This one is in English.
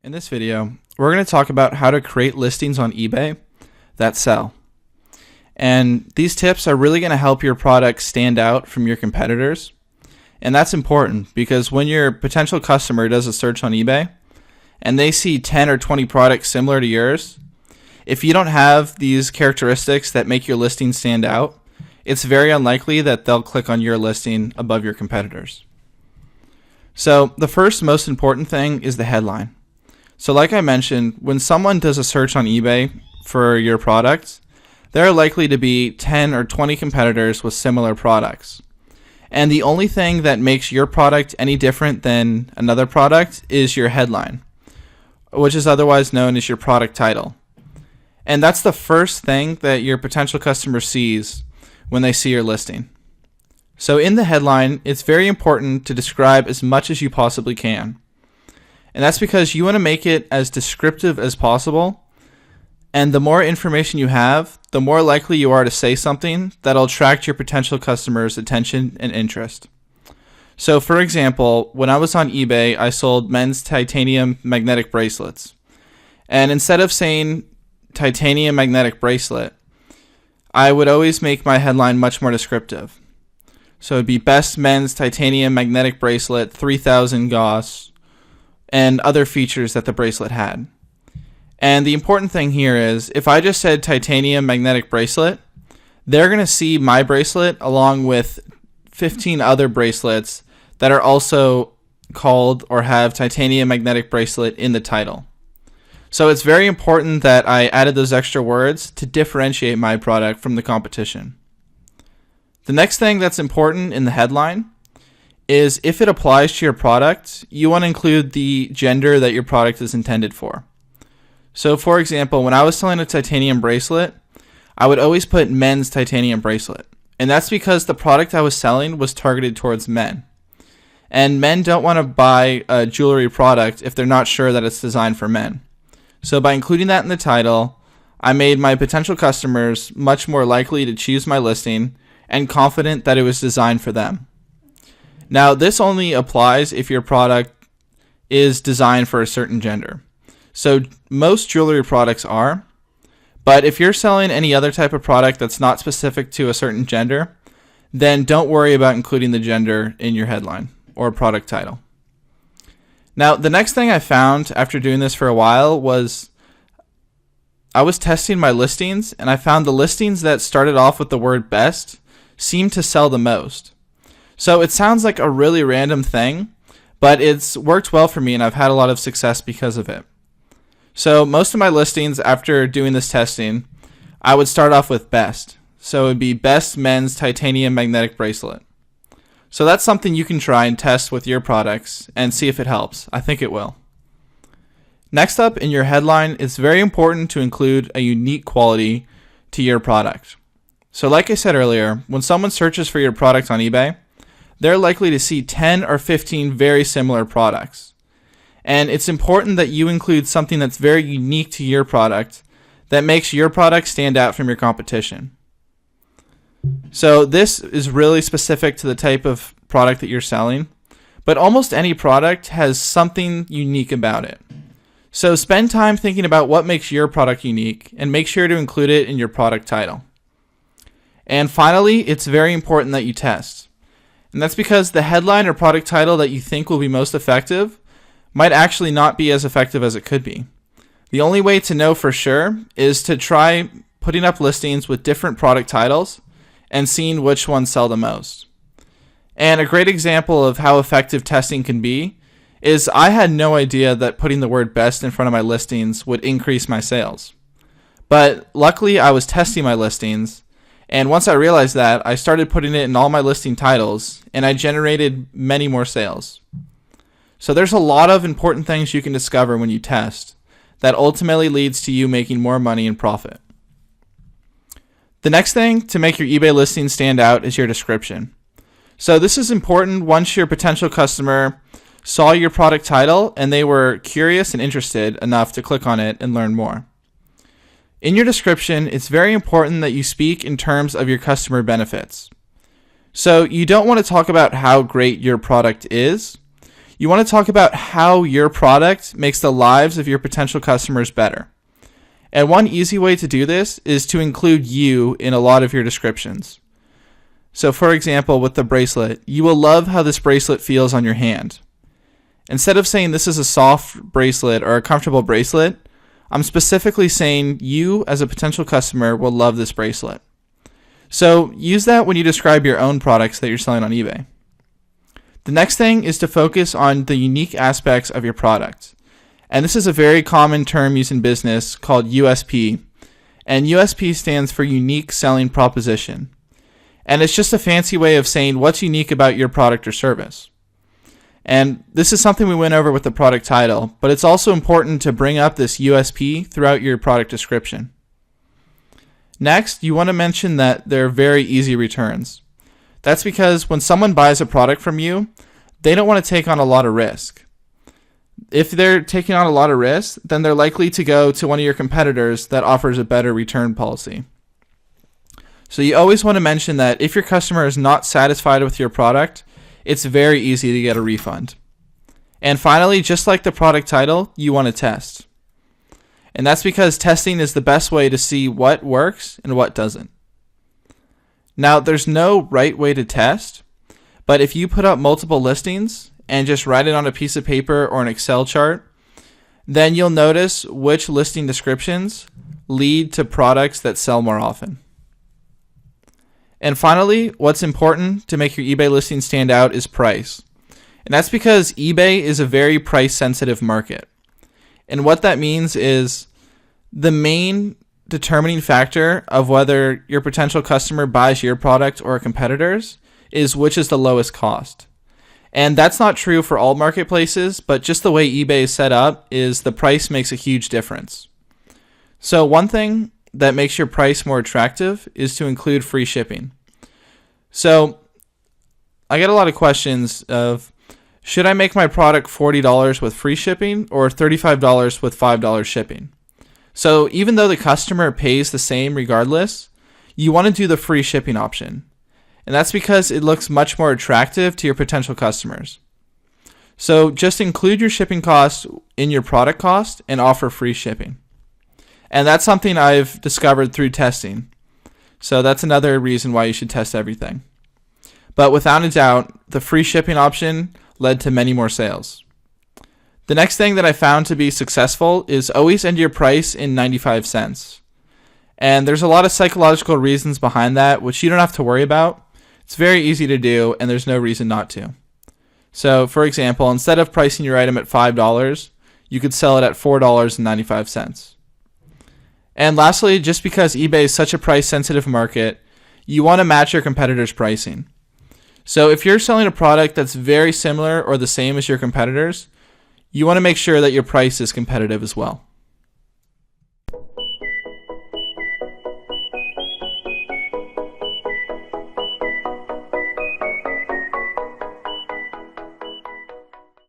In this video, we're going to talk about how to create listings on eBay that sell. And these tips are really going to help your product stand out from your competitors. And that's important because when your potential customer does a search on eBay and they see 10 or 20 products similar to yours, if you don't have these characteristics that make your listing stand out, it's very unlikely that they'll click on your listing above your competitors. So the first most important thing is the headline. So like I mentioned, when someone does a search on eBay for your product, there are likely to be 10 or 20 competitors with similar products. And the only thing that makes your product any different than another product is your headline, which is otherwise known as your product title. And that's the first thing that your potential customer sees when they see your listing. So in the headline, it's very important to describe as much as you possibly can. And that's because you want to make it as descriptive as possible. And the more information you have, the more likely you are to say something that'll attract your potential customer's attention and interest. So for example, when I was on eBay, I sold men's titanium magnetic bracelets. And instead of saying titanium magnetic bracelet, I would always make my headline much more descriptive. So it'd be best men's titanium magnetic bracelet, 3000 Gauss, and other features that the bracelet had. And the important thing here is, if I just said titanium magnetic bracelet, they're going to see my bracelet along with 15 other bracelets that are also called or have titanium magnetic bracelet in the title. So it's very important that I added those extra words to differentiate my product from the competition. The next thing that's important in the headline is if it applies to your product, you want to include the gender that your product is intended for. So for example, when I was selling a titanium bracelet, I would always put men's titanium bracelet. And that's because the product I was selling was targeted towards men. And men don't want to buy a jewelry product if they're not sure that it's designed for men. So by including that in the title, I made my potential customers much more likely to choose my listing and confident that it was designed for them. Now, this only applies if your product is designed for a certain gender. So most jewelry products are, but if you're selling any other type of product that's not specific to a certain gender, then don't worry about including the gender in your headline or product title. Now, the next thing I found after doing this for a while was I was testing my listings, and I found the listings that started off with the word best seemed to sell the most. So it sounds like a really random thing, but it's worked well for me, and I've had a lot of success because of it. So most of my listings after doing this testing, I would start off with best. So it would be best men's titanium magnetic bracelet. So that's something you can try and test with your products and see if it helps. I think it will. Next up in your headline, it's very important to include a unique quality to your product. So like I said earlier, when someone searches for your product on eBay, they're likely to see 10 or 15 very similar products. And it's important that you include something that's very unique to your product that makes your product stand out from your competition. So this is really specific to the type of product that you're selling, but almost any product has something unique about it. So spend time thinking about what makes your product unique and make sure to include it in your product title. And finally, it's very important that you test. And that's because the headline or product title that you think will be most effective might actually not be as effective as it could be. The only way to know for sure is to try putting up listings with different product titles and seeing which ones sell the most. And a great example of how effective testing can be is I had no idea that putting the word best in front of my listings would increase my sales. But luckily I was testing my listings, and once I realized that, I started putting it in all my listing titles, and I generated many more sales. So there's a lot of important things you can discover when you test that ultimately leads to you making more money and profit. The next thing to make your eBay listing stand out is your description. So this is important once your potential customer saw your product title and they were curious and interested enough to click on it and learn more. In your description, it's very important that you speak in terms of your customer benefits. So you don't want to talk about how great your product is. You want to talk about how your product makes the lives of your potential customers better. And one easy way to do this is to include you in a lot of your descriptions. So for example, with the bracelet, you will love how this bracelet feels on your hand. Instead of saying this is a soft bracelet or a comfortable bracelet, I'm specifically saying you as a potential customer will love this bracelet. So use that when you describe your own products that you're selling on eBay. The next thing is to focus on the unique aspects of your product. And this is a very common term used in business called USP. And USP stands for Unique Selling Proposition. And it's just a fancy way of saying what's unique about your product or service. And this is something we went over with the product title, but it's also important to bring up this USP throughout your product description. Next, you want to mention that they're very easy returns. That's because when someone buys a product from you, they don't want to take on a lot of risk. If they're taking on a lot of risk, then they're likely to go to one of your competitors that offers a better return policy. So you always want to mention that if your customer is not satisfied with your product, it's very easy to get a refund. And finally, just like the product title, you want to test. And that's because testing is the best way to see what works and what doesn't. Now, there's no right way to test, but if you put up multiple listings and just write it on a piece of paper or an Excel chart, then you'll notice which listing descriptions lead to products that sell more often. And finally, what's important to make your eBay listing stand out is price. And that's because eBay is a very price-sensitive market. And what that means is the main determining factor of whether your potential customer buys your product or a competitor's is which is the lowest cost. And that's not true for all marketplaces, but just the way eBay is set up is the price makes a huge difference. So one thing that makes your price more attractive is to include free shipping. So I get a lot of questions of, should I make my product $40 with free shipping or $35 with $5 shipping? So even though the customer pays the same regardless, you want to do the free shipping option. And that's because it looks much more attractive to your potential customers. So just include your shipping cost in your product cost and offer free shipping. And that's something I've discovered through testing. So that's another reason why you should test everything. But without a doubt, the free shipping option led to many more sales. The next thing that I found to be successful is always end your price in 95 cents. And there's a lot of psychological reasons behind that, which you don't have to worry about. It's very easy to do, and there's no reason not to. So, for example, instead of pricing your item at $5, you could sell it at $4.95. And lastly, just because eBay is such a price-sensitive market, you want to match your competitors' pricing. So if you're selling a product that's very similar or the same as your competitors, you want to make sure that your price is competitive as well.